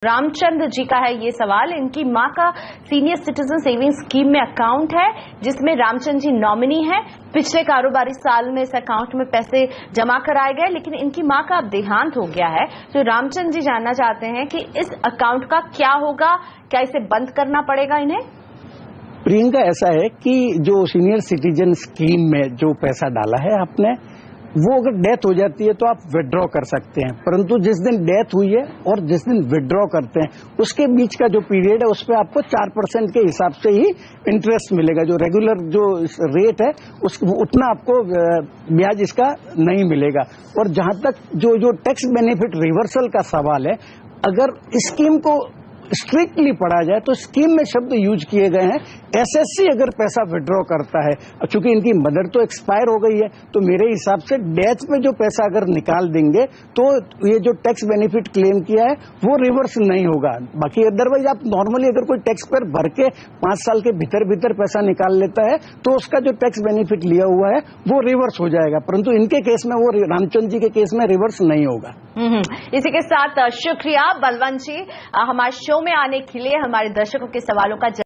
रामचंद्र जी का है ये सवाल। इनकी मां का सीनियर सिटीजन सेविंग स्कीम में अकाउंट है जिसमें रामचंद्र जी नॉमिनी है। पिछले कारोबारी साल में इस अकाउंट में पैसे जमा कराए गए, लेकिन इनकी मां का अब देहांत हो गया है। तो रामचंद्र जी जानना चाहते हैं कि इस अकाउंट का क्या होगा, क्या इसे बंद करना पड़ेगा इन्हें? प्रियंका, ऐसा है कि जो सीनियर सिटीजन स्कीम में जो पैसा डाला है आपने, वो अगर डेथ हो जाती है तो आप विड्रॉ कर सकते हैं, परंतु जिस दिन डेथ हुई है और जिस दिन विड्रॉ करते हैं उसके बीच का जो पीरियड है उस पर आपको 4% के हिसाब से ही इंटरेस्ट मिलेगा। जो रेगुलर जो रेट है उतना आपको ब्याज इसका नहीं मिलेगा। और जहां तक जो टैक्स बेनिफिट रिवर्सल का सवाल है, अगर स्कीम को स्ट्रिक्टली पढ़ा जाए तो स्कीम में शब्द यूज किए गए हैं एसएससी अगर पैसा विड्रॉ करता है। चूंकि इनकी मदर तो एक्सपायर हो गई है, तो मेरे हिसाब से डेथ में जो पैसा अगर निकाल देंगे तो ये जो टैक्स बेनिफिट क्लेम किया है वो रिवर्स नहीं होगा। बाकी अदरवाइज आप नॉर्मली अगर कोई टैक्स पर भर के 5 साल के भीतर पैसा निकाल लेता है तो उसका जो टैक्स बेनिफिट लिया हुआ है वो रिवर्स हो जाएगा, परंतु इनके केस में वो रामचंद्र जी के केस में रिवर्स नहीं होगा। इसी के साथ शुक्रिया बलवंत जी हमारे शो में आने के लिए, हमारे दर्शकों के सवालों का